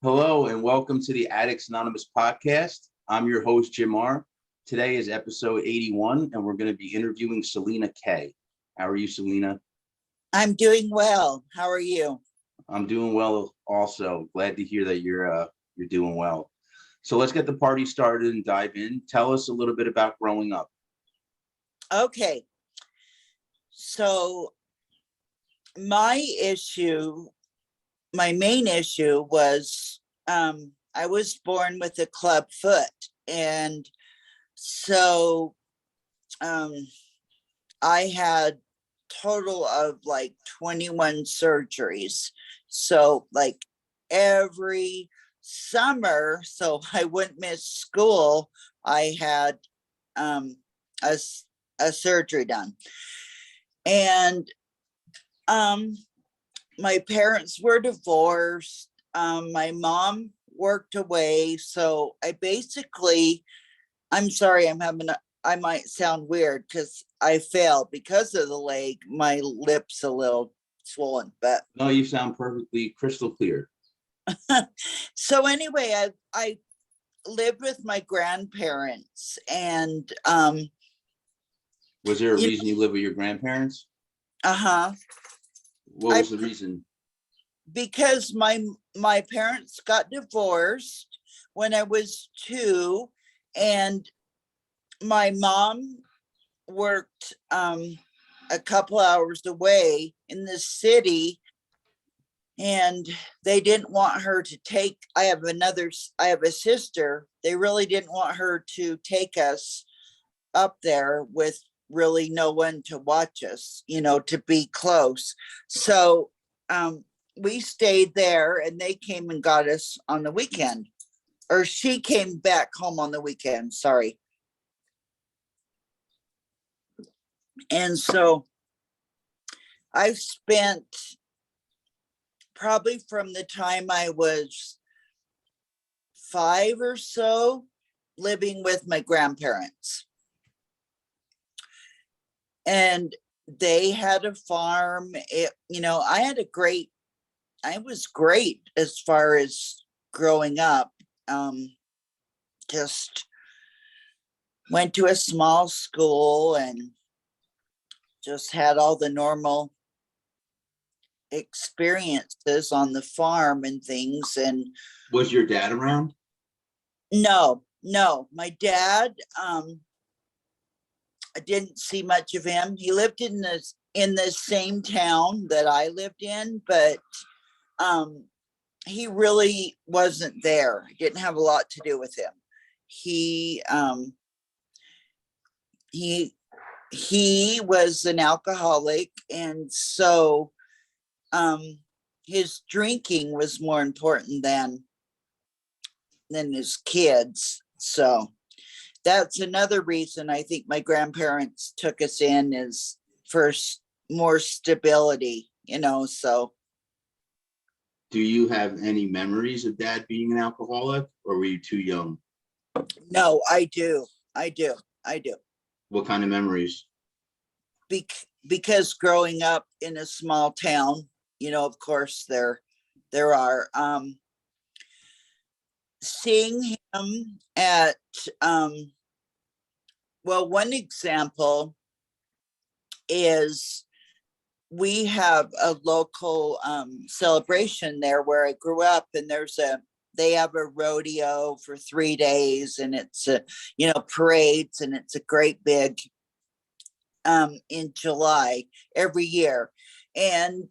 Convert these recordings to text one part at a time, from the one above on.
Hello and welcome to the Addicts Anonymous podcast. I'm your host, Jim R. Today is episode 81, and we're going to be interviewing Selena K. How are you, Selena? I'm doing well. How are you? I'm doing well also. Glad to hear that you're doing well. So let's get the party started and dive in. Tell us a little bit about growing up. Okay. So my main issue was I was born with a club foot. And so I had total of like 21 surgeries. So like every summer, so I wouldn't miss school, I had a, a surgery done. And my parents were divorced. My mom worked away. So I'm sorry, I might sound weird because I fell because of the leg. My lips a little swollen, but No, you sound perfectly crystal clear. so anyway, I lived with my grandparents, and Was there a reason you lived with your grandparents? What was the reason? Because my parents got divorced when I was 2, and my mom worked a couple hours away in the city, and they didn't want her to take, I have a sister. They really didn't want her to take us up there with really no one to watch us, to be close. So we stayed there, and they came and got us on the weekend, or she came back home on the weekend, sorry. And so I've spent probably from the time I was 5 or so living with my grandparents. And they had a farm. I was great as far as growing up. Just went to a small school and just had all the normal experiences on the farm and things. And Was your dad around? no, my dad, I didn't see much of him. He lived in the same town that I lived in, but he really wasn't there. He didn't have a lot to do with him. He was an alcoholic, and so his drinking was more important than his kids. So that's another reason I think my grandparents took us in, is for more stability, so. Do you have any memories of dad being an alcoholic, or were you too young? No, I do. What kind of memories? Because growing up in a small town, of course there are, seeing him at, one example is we have a local celebration there where I grew up, and they have a rodeo for 3 days, and it's parades, and it's a great big in July every year. And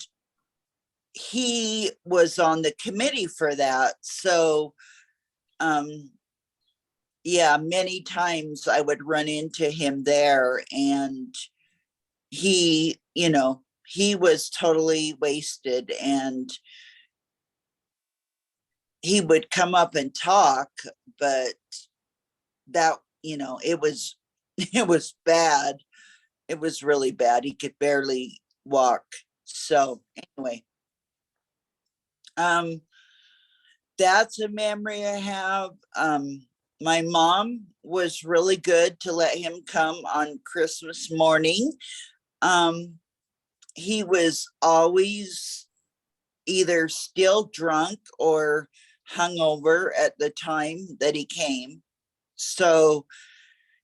he was on the committee for that. So many times I would run into him there, and he was totally wasted, and he would come up and talk, but that, it was bad. It was really bad. He could barely walk. So anyway, that's a memory I have. My mom was really good to let him come on Christmas morning. He was always either still drunk or hungover at the time that he came. So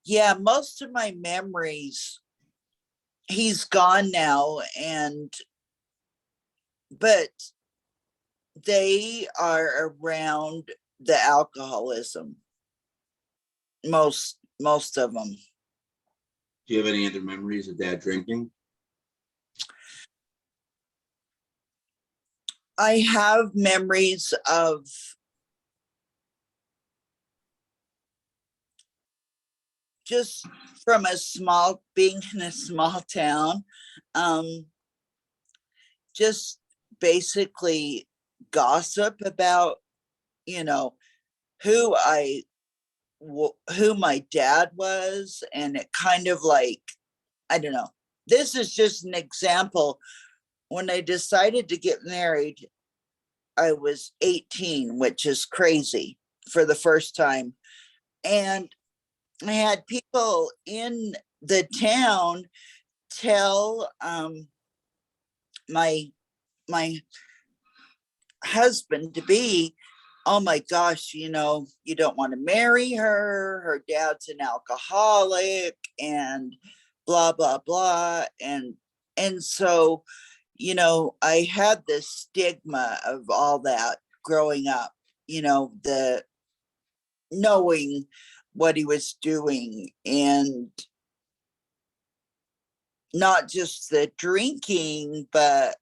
yeah, most of my memories, he's gone now, but they are around the alcoholism, most of them. Do you have any other memories of dad drinking? I have memories of just from being in a small town, um, just basically gossip about, you know, who who my dad was. And it kind of like, I don't know, this is just an example. When I decided to get married, I was 18, which is crazy, for the first time. And I had people in the town tell my my husband to be, oh my gosh, you don't want to marry her. Her dad's an alcoholic and blah, blah, blah. And so, I had this stigma of all that growing up, the knowing what he was doing, and not just the drinking, but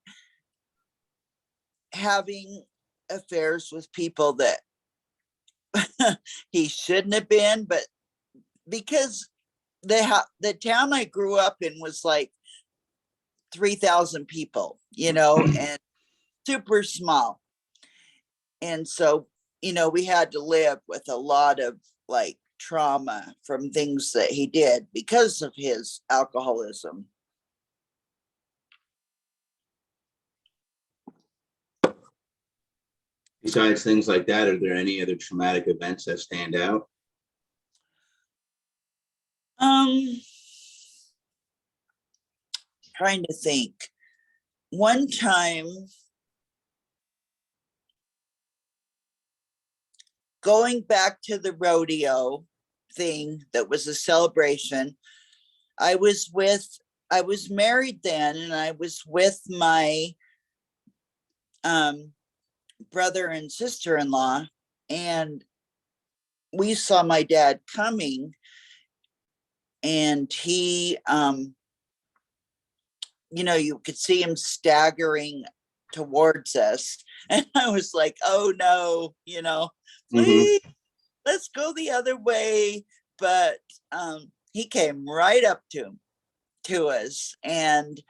having affairs with people that he shouldn't have been. But because the town I grew up in was like 3,000 people, and super small. And so, we had to live with a lot of like trauma from things that he did because of his alcoholism. Besides things like that, are there any other traumatic events that stand out? Um, Trying to think. One time, going back to the rodeo thing that was a celebration, I was married then, and I was with my brother and sister-in-law, and we saw my dad coming, and he you could see him staggering towards us. And I was like, oh no, Mm-hmm. please, let's go the other way. But he came right up to us and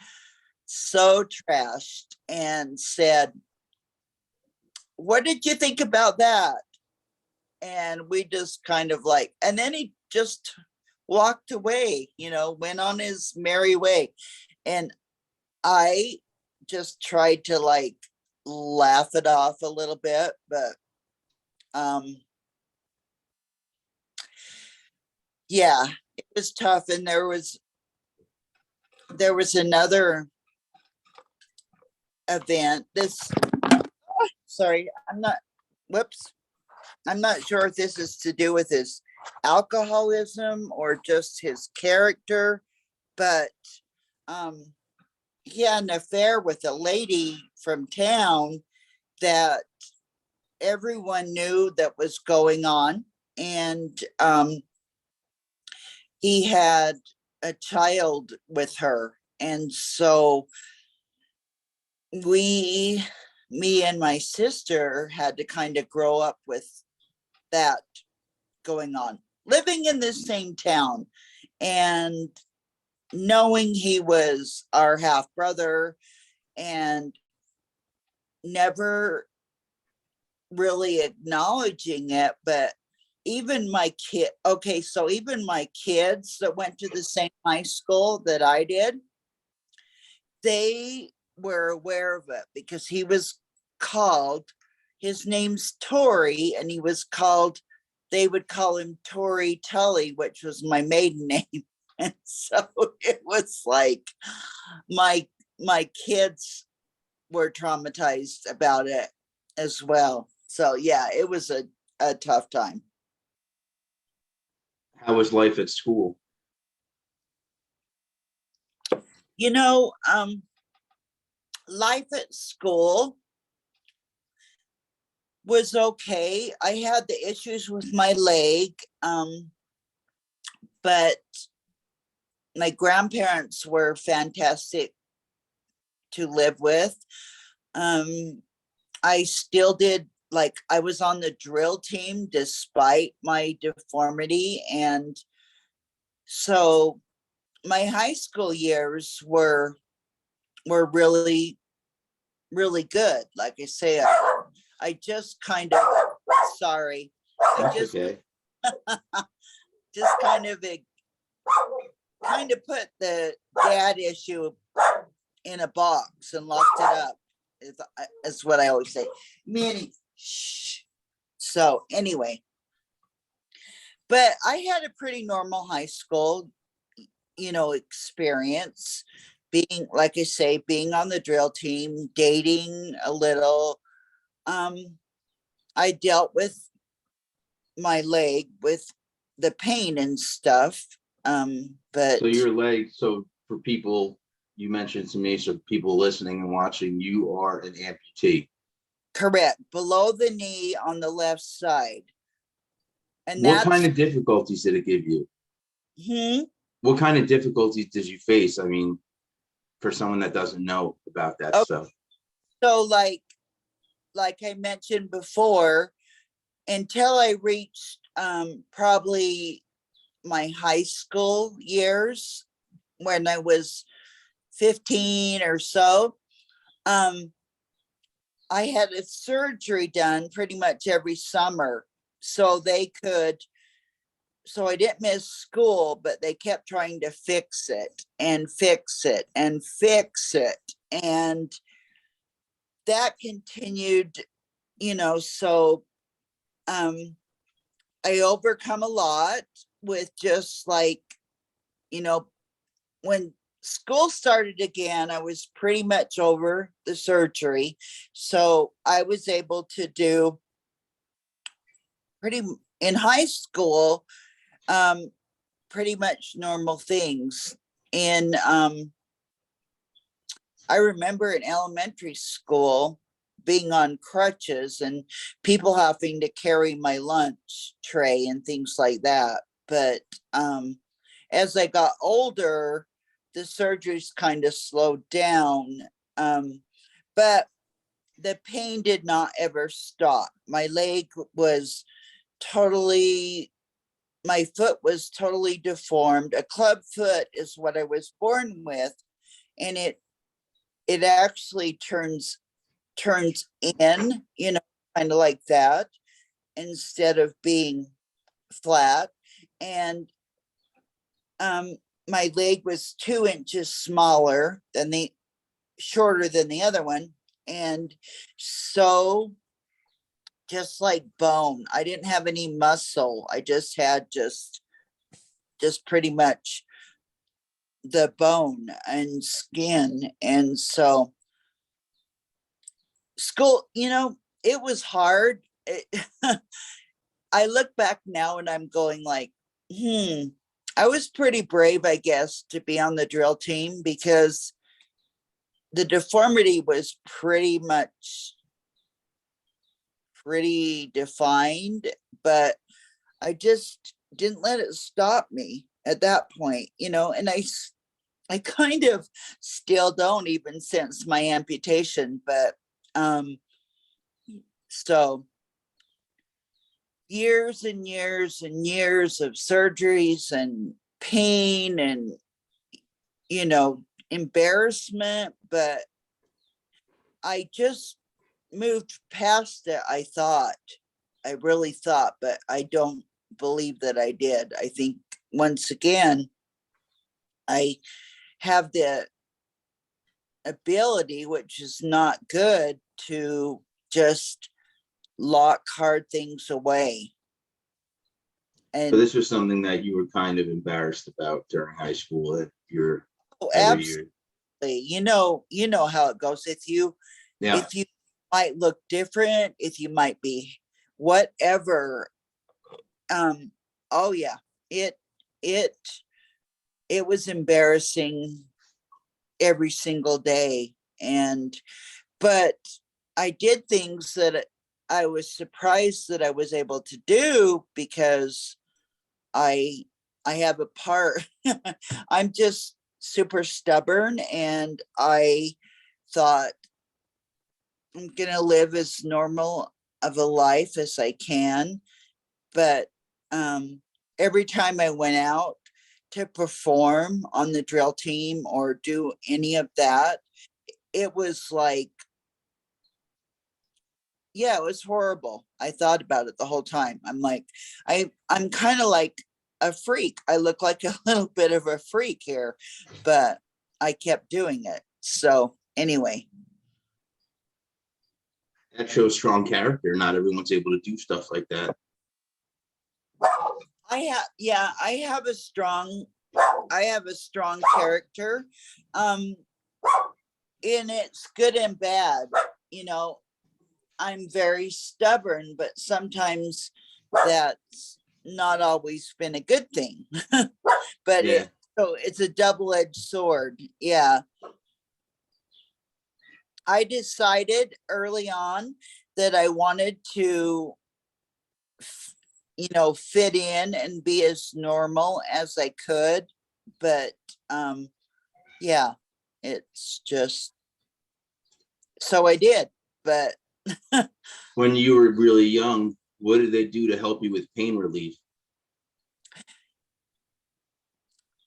so trashed and said, what did you think about that? And we just kind of like, and then he just walked away, went on his merry way. And I just tried to like laugh it off a little bit, but yeah, it was tough. And there was another event. Sorry, whoops. I'm not sure if this is to do with his alcoholism or just his character, but he had an affair with a lady from town that everyone knew that was going on. And he had a child with her. And so me and my sister had to kind of grow up with that going on, living in the same town and knowing he was our half brother, and never really acknowledging it. But even my kids that went to the same high school that I did, they were aware of it because his name's Tori, and they would call him Tori Tully, which was my maiden name. And so it was like my kids were traumatized about it as well. So yeah, it was a tough time. How was life at school? You know, life at school was okay. I had the issues with my leg, but my grandparents were fantastic to live with. I still did, like, I was on the drill team despite my deformity. And so my high school years were really good. Like I say, I just kind of, sorry, I That's just okay. just kind of put the dad issue in a box and locked it up. Is what I always say. Minnie, shh. So anyway, but I had a pretty normal high school, experience. Being, like I say, being on the drill team, dating a little. I dealt with my leg with the pain and stuff. But So your leg, so for people, you mentioned to me, so people listening and watching, you are an amputee. correct, below the knee on the left side. And What kind that's of difficulties did it give you? hmm, What kind of difficulties did you face? I mean, for someone that doesn't know about that oh, stuff. so like I mentioned before, until I reached probably my high school years, when I was 15 or so, I had a surgery done pretty much every summer. So so I didn't miss school, but they kept trying to fix it and fix it and fix it. And that continued, so I overcome a lot with just like, you know, when school started again, I was pretty much over the surgery. So I was able to do in high school, um, pretty much normal things. In I remember in elementary school being on crutches and people having to carry my lunch tray and things like that. But as I got older, the surgeries kind of slowed down. But the pain did not ever stop. My leg was totally, my foot was totally deformed. A club foot is what I was born with, and it actually turns in, kind of like that, instead of being flat. And my leg was 2 inches smaller than the shorter than the other one. And so just like bone, I didn't have any muscle. I just had just pretty much the bone and skin. And so school, it was hard. I look back now and I'm going like, I was pretty brave, I guess, to be on the drill team, because the deformity was pretty defined, but I just didn't let it stop me at that point, and I kind of still don't, even since my amputation. But so years and years and years of surgeries and pain and embarrassment, but I just moved past it. I really thought, but I don't believe that I did. I think once again, I have the ability, which is not good, to just lock hard things away. So And this was something that you were kind of embarrassed about during high school, that you're oh, every absolutely, year. you know how it goes. Yeah. If you might look different, if you might be whatever. Oh yeah, it it it was embarrassing every single day. And but I did things that I was surprised that I was able to do, because I I have a part. I'm just super stubborn, and I thought I'm gonna live as normal of a life as I can. But um, every time I went out to perform on the drill team or do any of that, it was like, yeah, it was horrible. I thought about it the whole time. I'm like, I'm kind of like a freak. I look like a little bit of a freak here, but I kept doing it. So anyway, That shows strong character. Not everyone's able to do stuff like that. I have a strong character. Um, and it's good and bad. You know, I'm very stubborn, but sometimes that's not always been a good thing. But Yeah. it's a double-edged sword. Yeah. I decided early on that I wanted to, fit in and be as normal as I could. But yeah, it's just, so I did. But When you were really young, what did they do to help you with pain relief?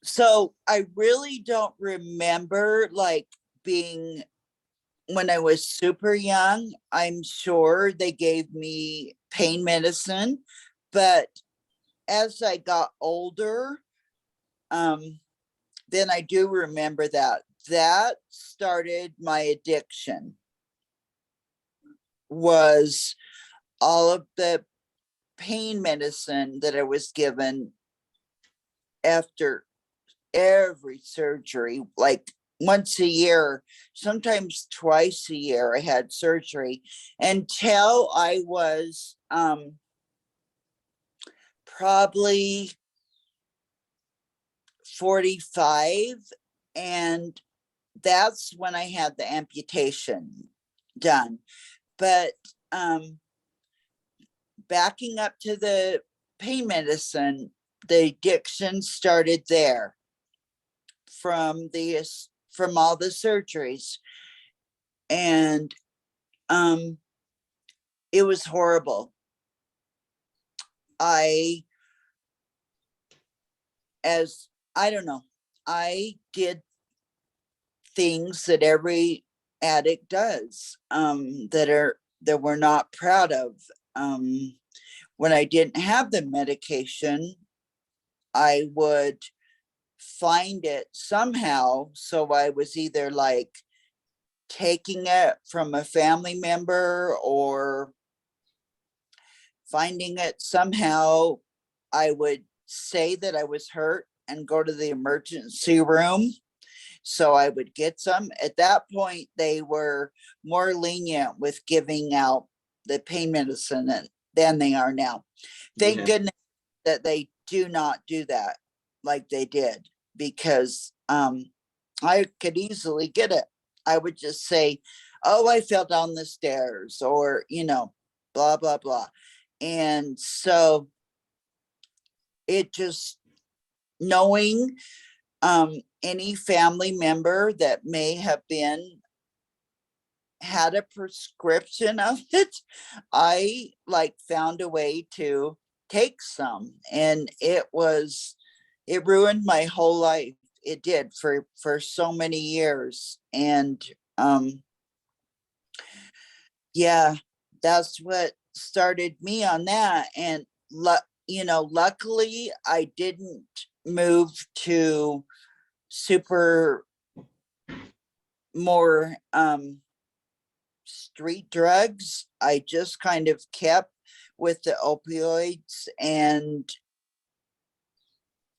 so I really don't remember like being, when I was super young. I'm sure they gave me pain medicine, but as I got older, um, then I do remember that started my addiction, was all of the pain medicine that I was given after every surgery, like once a year, sometimes twice a year. I had surgery until I was probably 45. And that's when I had the amputation done. But um, backing up to the pain medicine, the addiction started there from all the surgeries. And it was horrible. I as I don't know, I did things that every addict does, that we're not proud of. Um, when I didn't have the medication, I would find it somehow. So I was either like taking it from a family member or finding it somehow. I would say that I was hurt and go to the emergency room. So I would get some. At that point, they were more lenient with giving out the pain medicine than they are now. Thank Yeah. goodness that they do not do that like they did, because I could easily get it. I would just say, oh, I fell down the stairs, or, blah, blah, blah. And so it just, knowing any family member that may have been had a prescription of it, I like found a way to take some, and it ruined my whole life. It did for so many years. And yeah, that's what started me on that. And luckily I didn't move to super more street drugs. I just kind of kept with the opioids and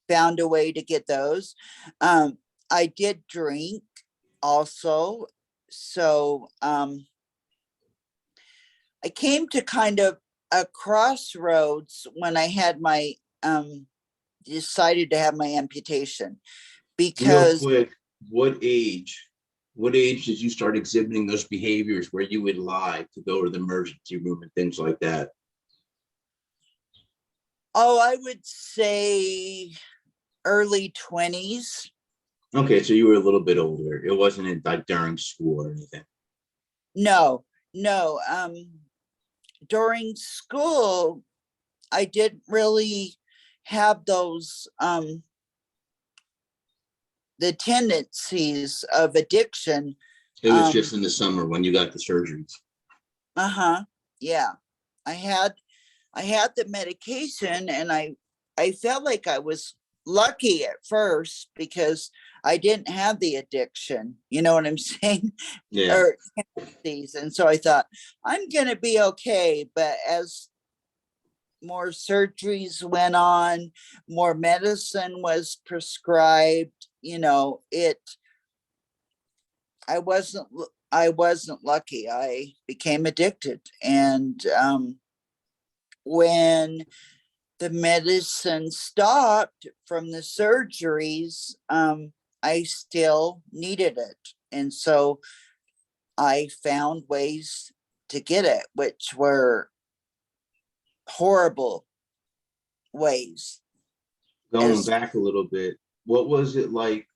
found a way to get those. I did drink also. So I came to kind of a crossroads when I had my decided to have my amputation, Real because quick, what age? What age did you start exhibiting those behaviors where you would lie to go to the emergency room and things like that? I would say early 20s. Okay, so you were a little bit older. It wasn't like during school or anything. No, no. During school, I didn't really have those the tendencies of addiction. It was just in the summer when you got the surgeries. Uh-huh. Yeah. I had the medication, and I felt like I was lucky at first because I didn't have the addiction. You know what I'm saying? Yeah. Or tendencies. And so I thought I'm going to be okay, but as more surgeries went on, more medicine was prescribed, I wasn't lucky. I became addicted. And when the medicine stopped from the surgeries, I still needed it. And so I found ways to get it, which were horrible ways. Going As back a little bit, what was it like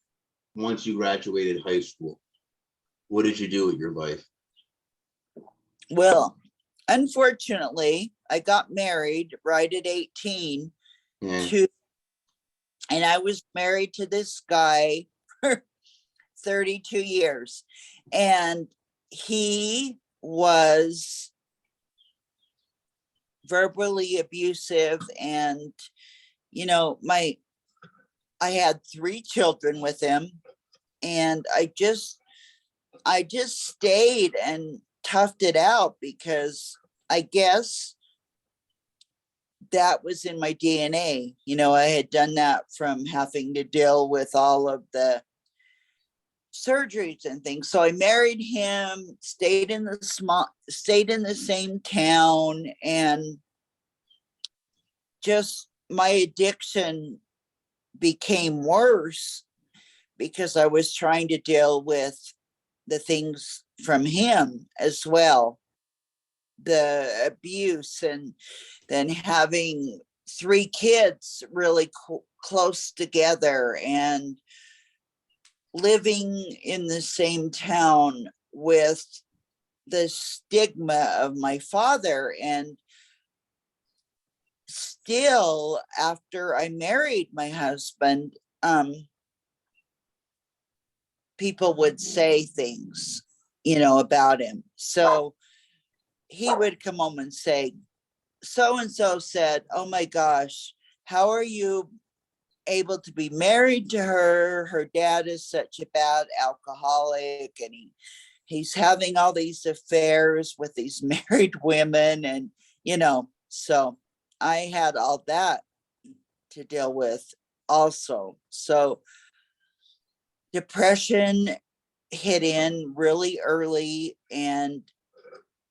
once you graduated high school? What did you do with your life? well, unfortunately, I got married right at 18 Yeah. to, and I was married to this guy for 32 years. And he was verbally abusive. And, I had 3 children with him. And I just stayed and toughed it out because I guess that was in my DNA. I had done that from having to deal with all of the surgeries and things. So I married him, stayed in the same town, and just my addiction became worse because I was trying to deal with the things from him as well, the abuse, and then having 3 kids really close together, and living in the same town with the stigma of my father. And still, after I married my husband, people would say things, about him. So he would come home and say, so and so said, oh my gosh, how are you able to be married to her? Her dad is such a bad alcoholic, and he's having all these affairs with these married women. And, so I had all that to deal with also. So depression hit in really early, and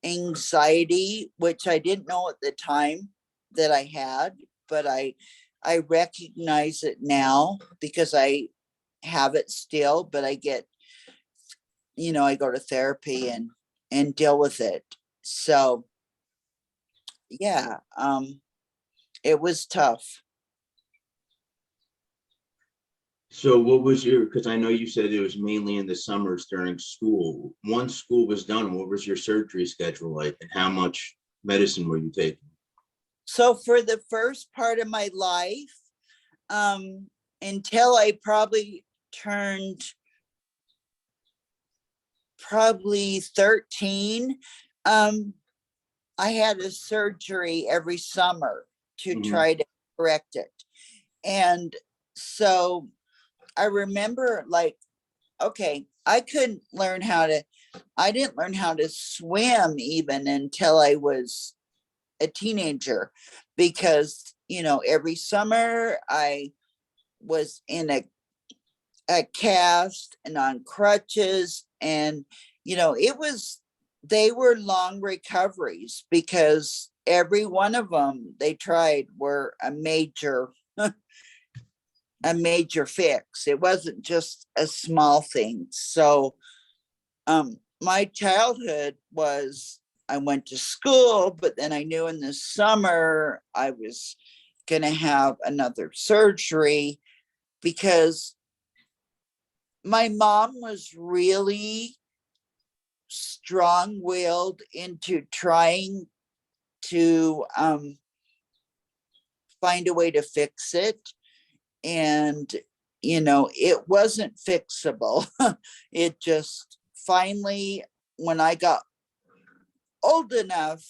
anxiety, which I didn't know at the time that I had, but I recognize it now because I have it still, but I get, I go to therapy and deal with it. So yeah, it was tough. So what was your, because I know you said it was mainly in the summers during school. Once school was done, what was your surgery schedule like and how much medicine were you taking? So for the first part of my life, until I probably turned 13, I had a surgery every summer to try to correct it. And so I remember, like, okay, I didn't learn how to swim even until I was a teenager, because, every summer I was in a cast and on crutches. And, it was they were long recoveries because every one of them they tried were a major fix. It wasn't just a small thing. So my childhood was, I went to school, but then I knew in the summer I was going to have another surgery because my mom was really strong-willed into trying to find a way to fix it. And, it wasn't fixable. It just finally, when I got old enough,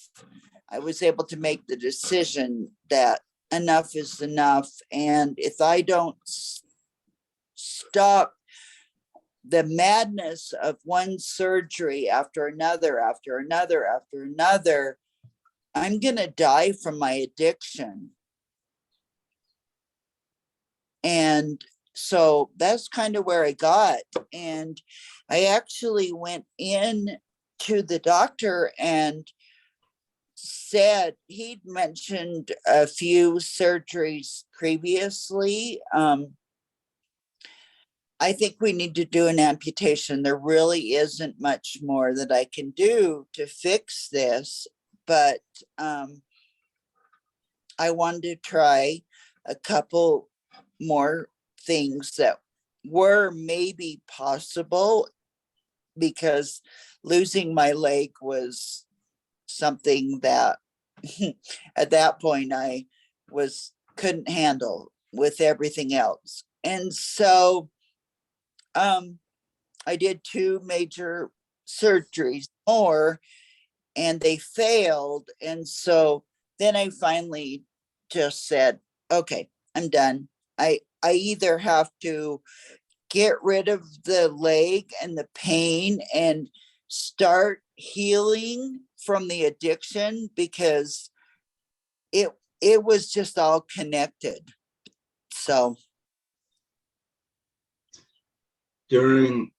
I was able to make the decision that enough is enough. And if I don't stop the madness of one surgery after another, after another, after another, I'm going to die from my addiction. And so that's kind of where I got. And I actually went in to the doctor and said he'd mentioned a few surgeries previously. I think we need to do an amputation. There really isn't much more that I can do to fix this, but I wanted to try a couple more things that were maybe possible, because losing my leg was something that at that point I couldn't handle with everything else. And so I did 2 major surgeries more and they failed. And so then I finally just said, okay, I'm done. I either have to get rid of the leg and the pain and start healing from the addiction, because it was just all connected. So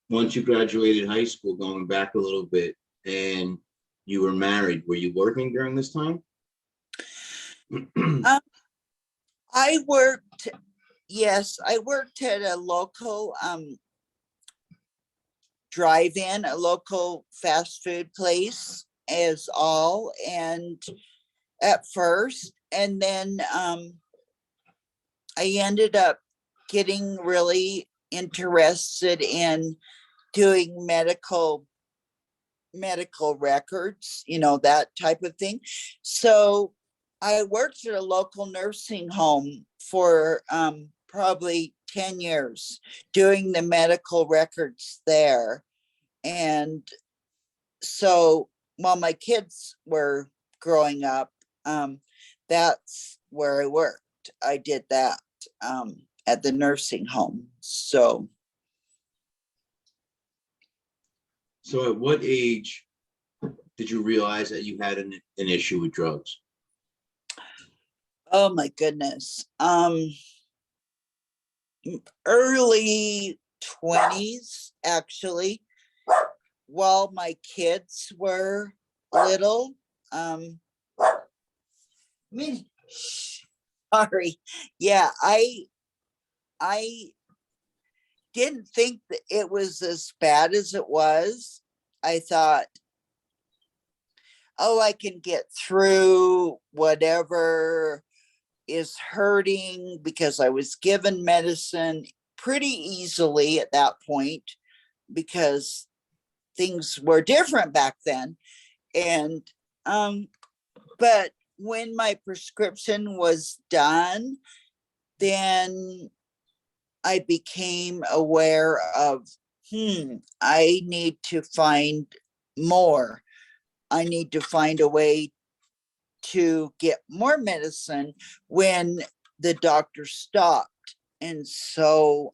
once you graduated high school, going back a little bit, and you were married, were you working during this time? I worked, yes, I worked at a local drive-in, a local fast food place as all, and at first, and then I ended up getting really interested in doing medical records, that type of thing. So I worked at a local nursing home for probably 10 years doing the medical records there. And so while my kids were growing up, that's where I worked. I did that at the nursing home. So at what age did you realize that you had an issue with drugs? oh my goodness. Early 20s, actually, while my kids were little. Sorry. Yeah, I didn't think that it was as bad as it was. I thought, oh, I can get through whatever is hurting, because I was given medicine pretty easily at that point, because things were different back then. And but when my prescription was done, then I became aware of, I need to find more. I need to find a way to get more medicine when the doctor stopped. And so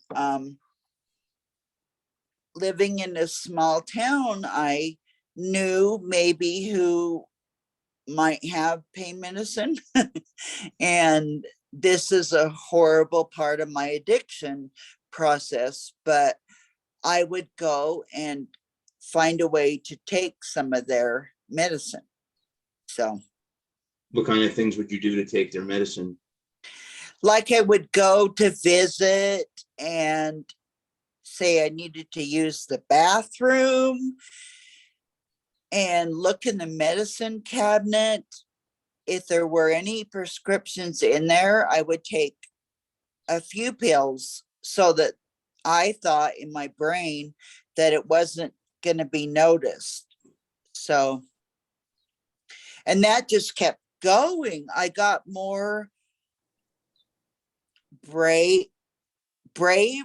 living in a small town, I knew maybe who might have pain medicine. And this is a horrible part of my addiction process, but I would go and find a way to take some of their medicine. So, What kind of things would you do to take their medicine? like I would go to visit and say I needed to use the bathroom and look in the medicine cabinet. If there were any prescriptions in there, I would take a few pills so that I thought in my brain that it wasn't going to be noticed. So, and that just kept going. I got more brave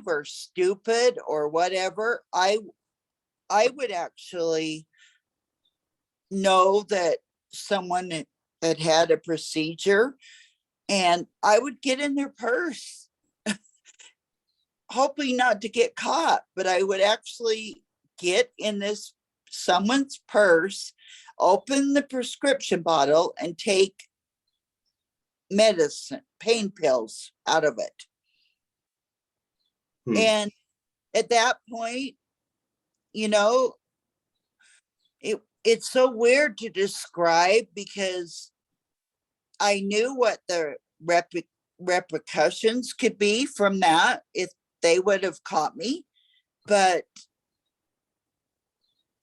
or stupid or whatever. I would actually know that someone had had a procedure, and I would get in their purse, hoping not to get caught, but I would actually get in this someone's purse, open the prescription bottle, and take medicine, pain pills out of it. Hmm. And at that point, you know, it's so weird to describe because I knew what the repercussions could be from that if they would have caught me, but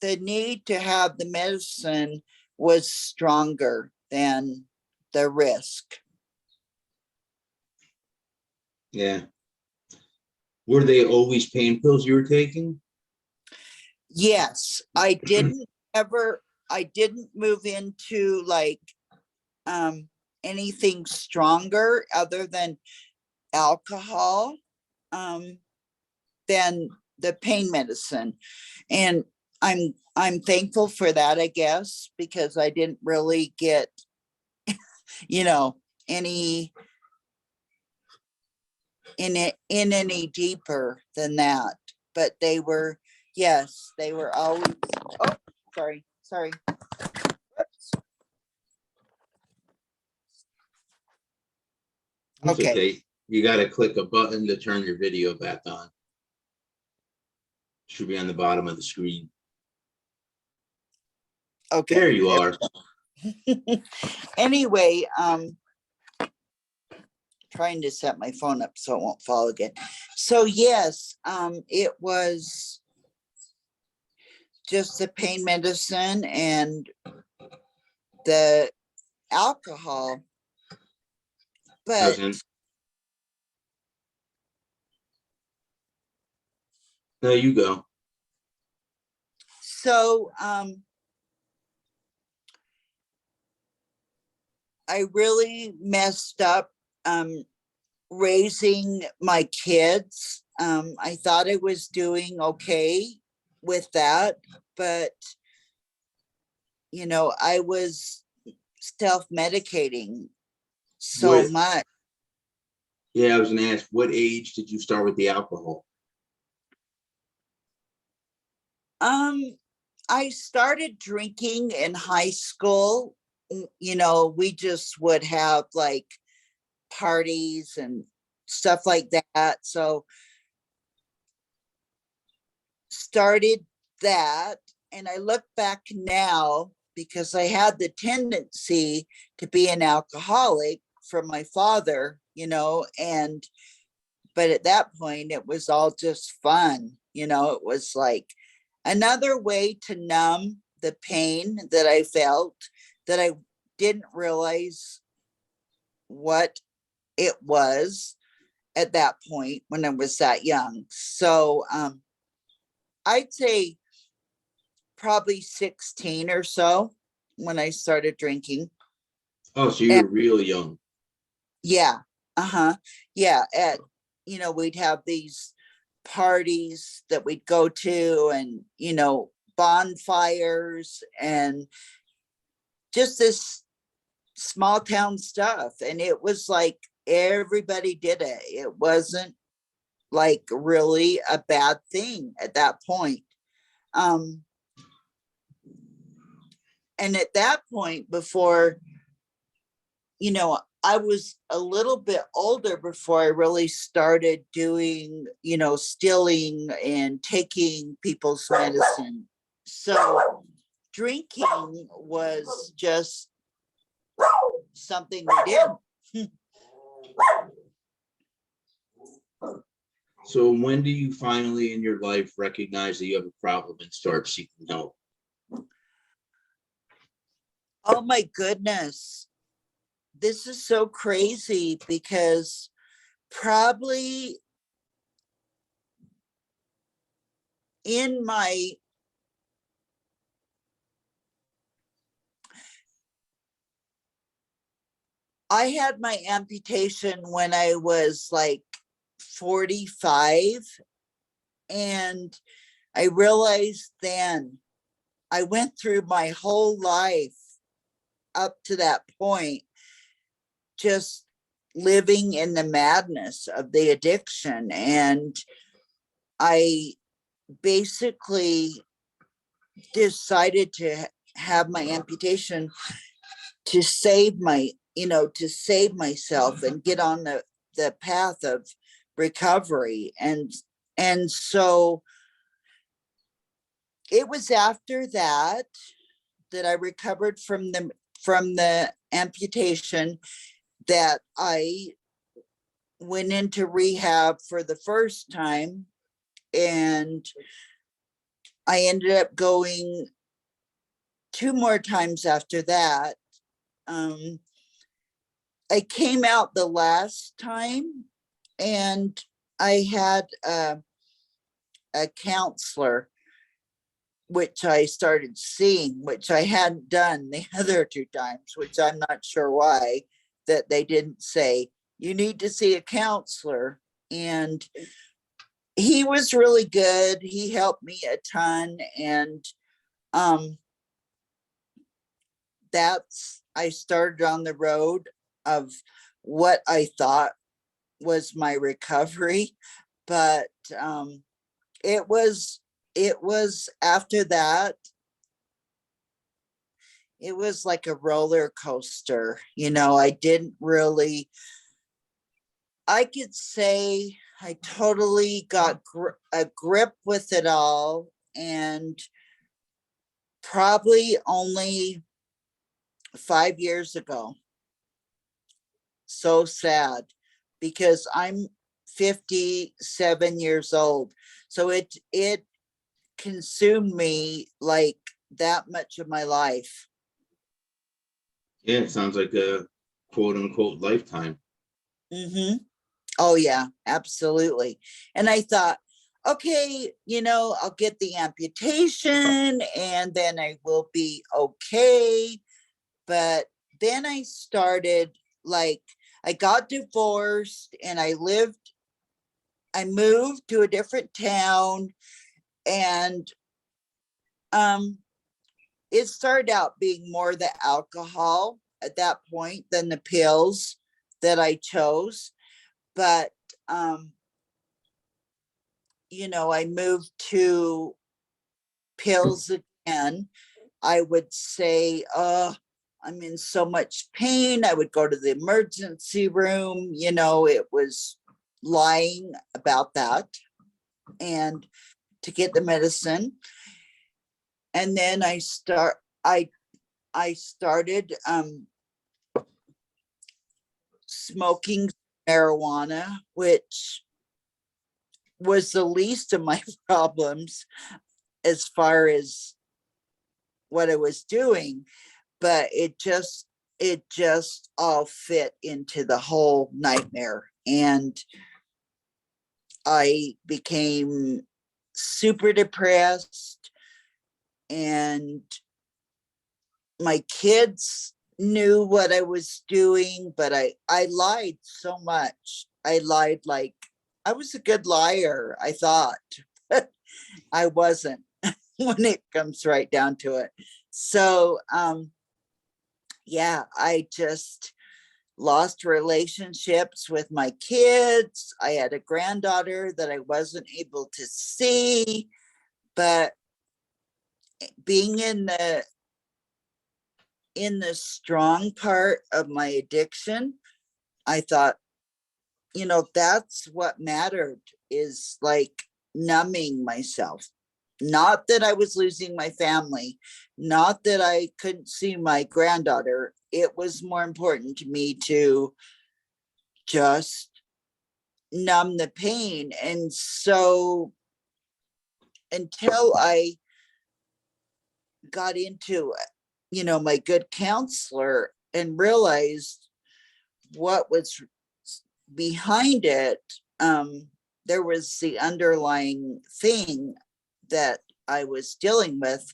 the need to have the medicine was stronger than the risk. Yeah. Were they always pain pills you were taking? Yes, I didn't move into like anything stronger other than alcohol, than the pain medicine. And I'm thankful for that, I guess, because I didn't really get, you know, any in any deeper than that. But they were, yes, they were always, oh, sorry. Oops. It's Okay. okay. You got to click a button to turn your video back on. Should be on the bottom of the screen. Okay. There you are. Anyway, trying to set my phone up so it won't fall again. So yes, it was just the pain medicine and the alcohol. But No, you go. so I really messed up raising my kids. I thought I was doing okay with that, but you know, I was self-medicating so much. Yeah, I was gonna ask, what age did you start with the alcohol? I started drinking in high school. You know, we just would have like parties and stuff like that. So started that, and I look back now because I had the tendency to be an alcoholic from my father, you know, and but at that point it was all just fun, you know. It was like another way to numb the pain that I felt, that I didn't realize what it was at that point when I was that young. So I'd say probably 16 or so when I started drinking. Oh, so you And were real young. yeah, uh-huh. Yeah, at you know, we'd have these parties that we'd go to, and you know, bonfires and just this small town stuff. And it was like everybody did it. It wasn't like really a bad thing at that point. Um, and at that point, before, you know, I was a little bit older before I really started doing, you know, stealing and taking people's medicine. So drinking was just something we did. So when do you finally in your life recognize that you have a problem and start seeking help? Oh my goodness. This is so crazy because probably in my I had my amputation when I was like 45, and I realized then I went through my whole life up to that point just living in the madness of the addiction. And I basically decided to have my amputation to save my, to save myself and get on the path of recovery. And so it was after that that I recovered from the amputation that I went into rehab for the first time, and I ended up going 2 more times after that. Um, I came out the last time, and I had a counselor, which I started seeing, which I hadn't done the other 2 times, which I'm not sure why, that they didn't say, you need to see a counselor. And he was really good. He helped me a ton. And um, I started on the road of what I thought was my recovery. But it was after that, it was like a roller coaster. I didn't really, I could say I totally got a grip with it all, and probably only 5 years ago. So sad, because I'm 57 years old. So it consumed me like that much of my life. Yeah, it sounds like a quote unquote lifetime. Mm-hmm. Oh yeah, absolutely. And I thought, okay, I'll get the amputation and then I will be okay. But then I started, like, I got divorced and I moved to a different town, and um it started out being more the alcohol at that point than the pills that I chose. But I moved to pills again. I would say, I'm in so much pain. I would go to the emergency room. It was lying about that, and to get the medicine. And then I started smoking marijuana, which was the least of my problems as far as what I was doing, but it just all fit into the whole nightmare. And I became super depressed, and my kids knew what I was doing, but I lied so much. I lied like I was a good liar, I thought. I wasn't when it comes right down to it. So yeah, I just lost relationships with my kids. I had a granddaughter that I wasn't able to see, but being in the strong part of my addiction, I thought, that's what mattered, is like numbing myself. Not that I was losing my family, not that I couldn't see my granddaughter. It was more important to me to just numb the pain. And so until I got into, my good counselor and realized what was behind it, there was the underlying thing that I was dealing with.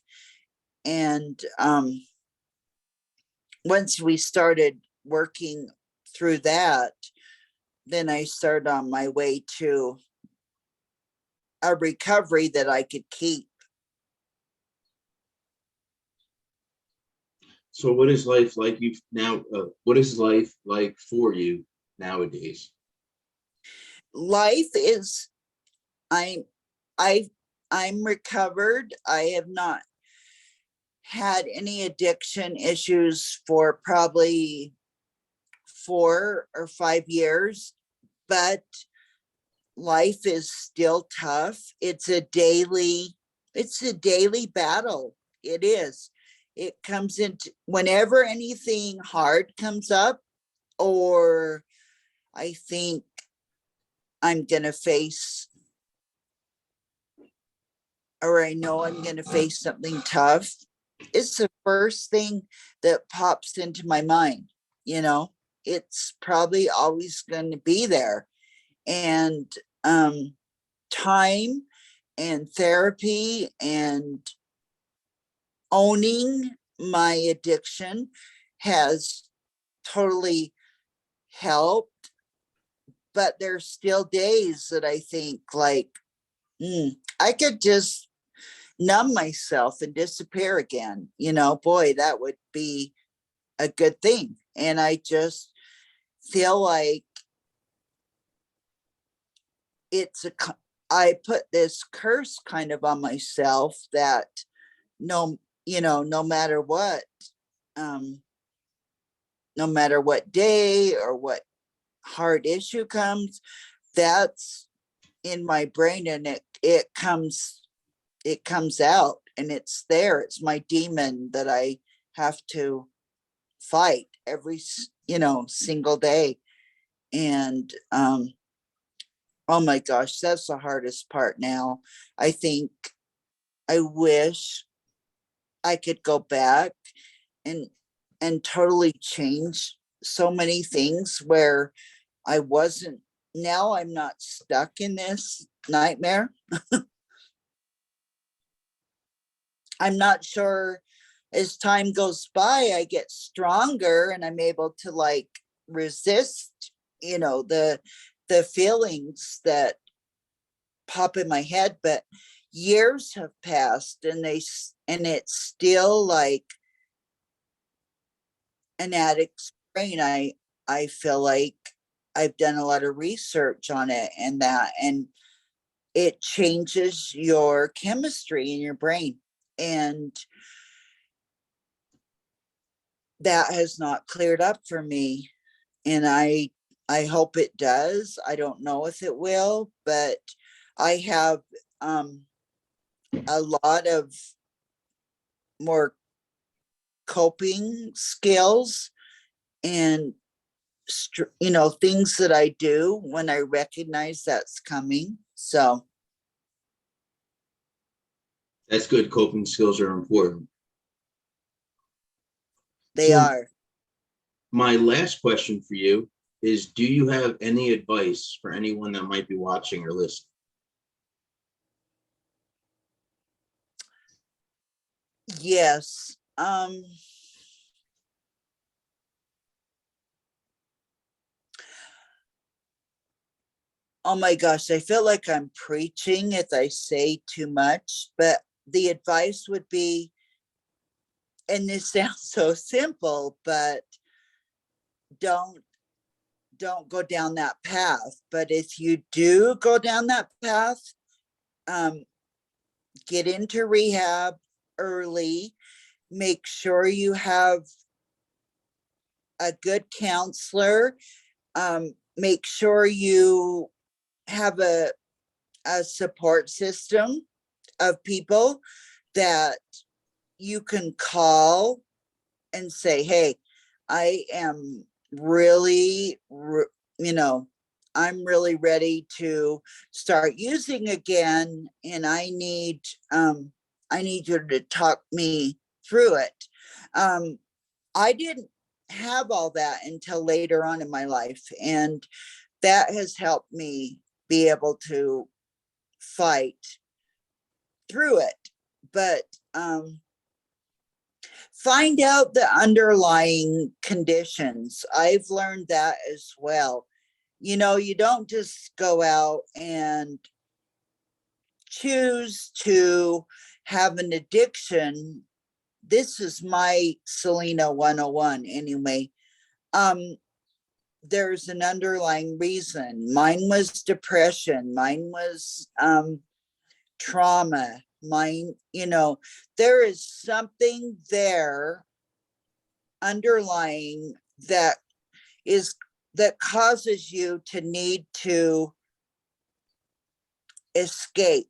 And once we started working through that, then I started on my way to a recovery that I could keep. So what is life like you now? What is life like for you nowadays? Life is, I'm, I, I'm recovered. I have not had any addiction issues for probably 4 or 5 years, but life is still tough. It's a daily battle. It is. It comes into whenever anything hard comes up, or I think I'm going to face, or I know I'm going to face something tough. It's the first thing that pops into my mind. It's probably always going to be there. And time and therapy and owning my addiction has totally helped. But there's still days that I think like, I could just numb myself and disappear again. Boy, that would be a good thing. And I just feel like I put this curse kind of on myself that no matter what, um, no matter what day or what hard issue comes, that's in my brain, and it comes out, and it's there. It's my demon that I have to fight every single day. And oh my gosh, that's the hardest part now. I think I wish I could go back and totally change so many things where I wasn't. Now I'm not stuck in this nightmare. I'm not sure, as time goes by, I get stronger and I'm able to like resist, the feelings that pop in my head. But years have passed, and it's still like an addict's brain. I feel like I've done a lot of research on it, and it changes your chemistry in your brain. And that has not cleared up for me. And I hope it does. I don't know if it will, but I have a lot of more coping skills and things that I do when I recognize that's coming. So That's good. Coping skills are important. they So are. my last question for you is, do you have any advice for anyone that might be watching or listening? Yes. Oh my gosh, I feel like I'm preaching if I say too much, but the advice would be, and this sounds so simple, but don't go down that path. But if you do go down that path, um, get into rehab early. Make sure you have a good counselor. Make sure you have a support system of people that you can call and say, hey, I am really, I'm really ready to start using again, and I need you to talk me through it. I didn't have all that until later on in my life, and that has helped me be able to fight through it. But find out the underlying conditions. I've learned that as well. You don't just go out and choose to have an addiction. This is my Selena 101 anyway. There's an underlying reason. Mine was depression. Mine was trauma. Mine, there is something there underlying that causes you to need to escape.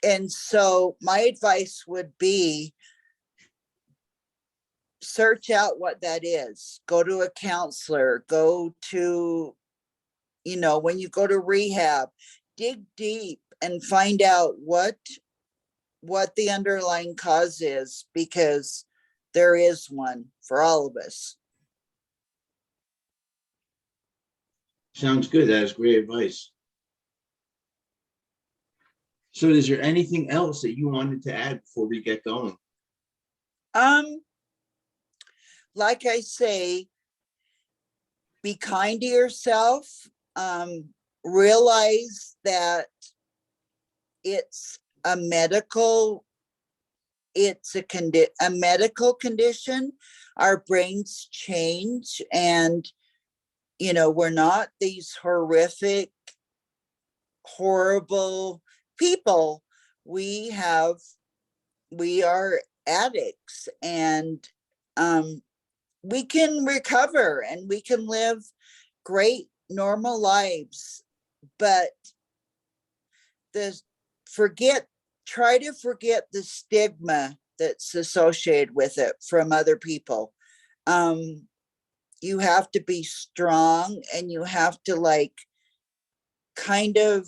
And so my advice would be search out what that is. Go to a counselor, go to, when you go to rehab, dig deep and find out what the underlying cause is, because there is one for all of us. Sounds good. That is great advice. So is there anything else that you wanted to add before we get going? Like I say, be kind to yourself. Realize that it's a medical condition. Our brains change, and we're not these horrific, horrible people. We are addicts, and we can recover and we can live great normal lives, but try to forget the stigma that's associated with it from other people. You have to be strong, and you have to kind of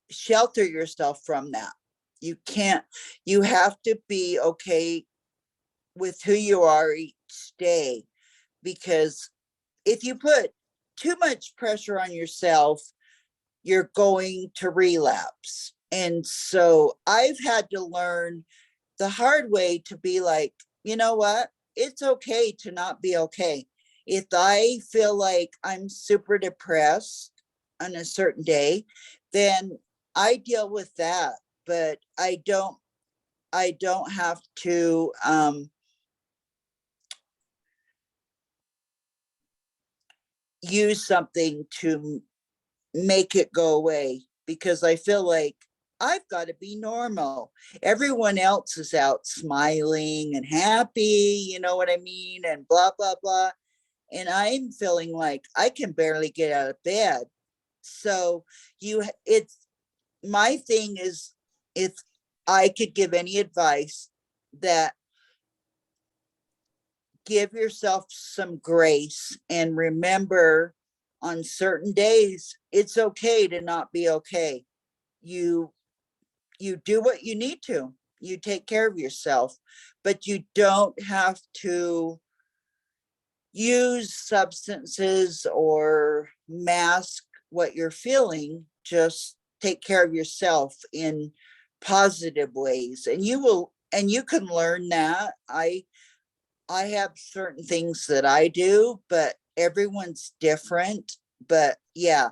shelter yourself from that. You have to be okay with who you are each day, because if you put too much pressure on yourself, you're going to relapse. And so I've had to learn the hard way to be like, you know what? It's okay to not be okay. If I feel like I'm super depressed on a certain day, then I deal with that, but I don't have to use something to make it go away, because I feel like I've got to be normal. Everyone else is out smiling and happy, you know what I mean? And blah, blah, blah. And I'm feeling like I can barely get out of bed. So my thing is, if I could give any advice, that give yourself some grace and remember, on certain days, it's okay to not be okay. You do what you need to. You take care of yourself, but you don't have to use substances or mask what you're feeling. Just take care of yourself in positive ways, and you can learn that. I have certain things that I do, but everyone's different. But yeah,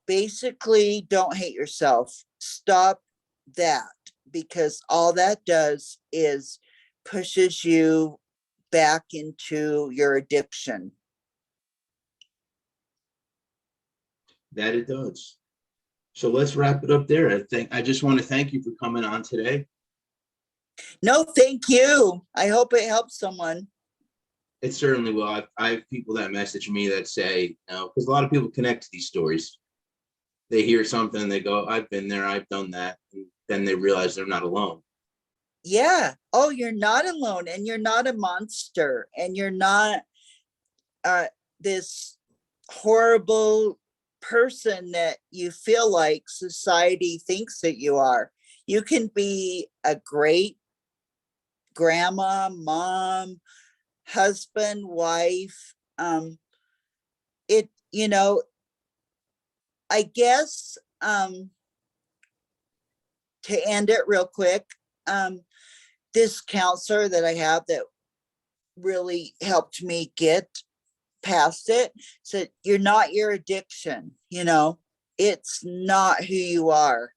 basically, don't hate yourself. Stop that, because all that does is pushes you back into your addiction. That it does. So let's wrap it up there. I just want to thank you for coming on today. No, thank you. I hope it helps someone. It certainly will. I have people that message me that say, because a lot of people connect to these stories. they hear something, they go, I've been there, I've done that. And then they realize they're not alone. Yeah. Oh, you're not alone, and you're not a monster, and you're not uh this horrible person that you feel like society thinks that you are. You can be a great grandma, mom, husband, wife. It, I guess, to end it real quick, this counselor that I have that really helped me get past it said, you're not your addiction, it's not who you are.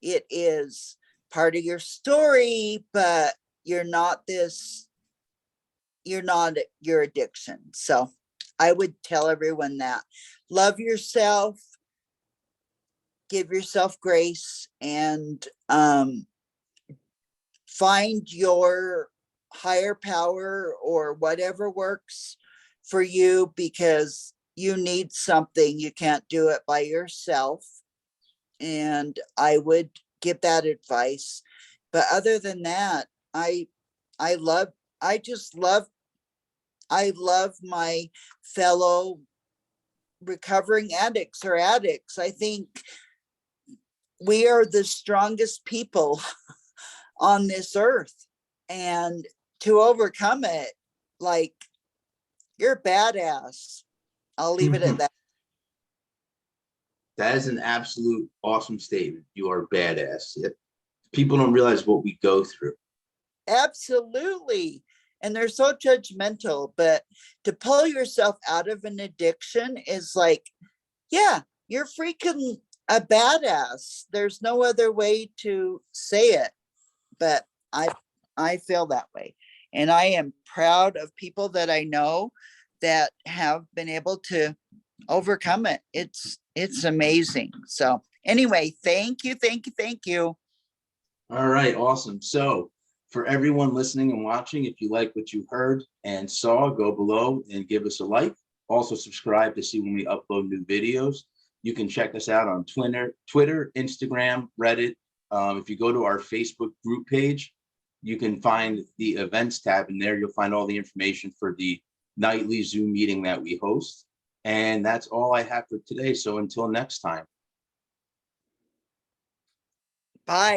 It is part of your story, but you're not your addiction. So I would tell everyone that. Love yourself, give yourself grace, and find your higher power or whatever works for you, because you need something. You can't do it by yourself. And I would give that advice. But other than that, I love I just love I love my fellow recovering addicts or addicts. I think we are the strongest people on this earth. And to overcome it, like, you're badass. I'll leave it at that. That is an absolute awesome statement. You are badass. People don't realize what we go through. Absolutely. And they're so judgmental, but to pull yourself out of an addiction is like, yeah, you're freaking a badass. There's no other way to say it, but I feel that way. And I am proud of people that I know that have been able to overcome it. It's amazing. So anyway, thank you, thank you, thank you. All right, awesome. So for everyone listening and watching, if you like what you heard and saw, go below and give us a like. Also subscribe to see when we upload new videos. You can check us out on Twitter, Instagram, Reddit. If you go to our Facebook group page, you can find the events tab, and there you'll find all the information for the nightly Zoom meeting that we host. And that's all I have for today. So until next time. Bye.